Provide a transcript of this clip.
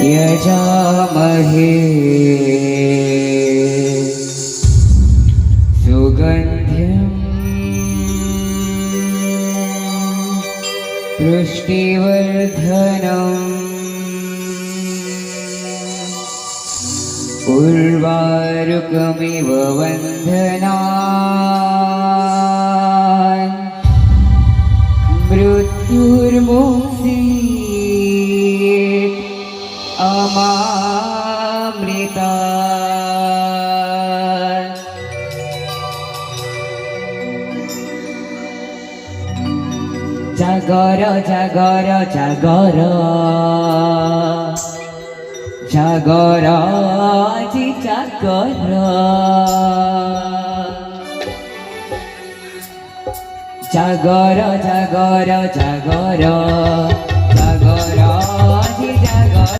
यजामहे सुगन्धिं पुष्टिवर्धनम् उर्वारुकमिव वन्दनान् मृत्युर्मुक्षीत् अमामृतात् जागर जागर जागर जागर আজি जागर जागर जागर जागर जागर আজি जागर।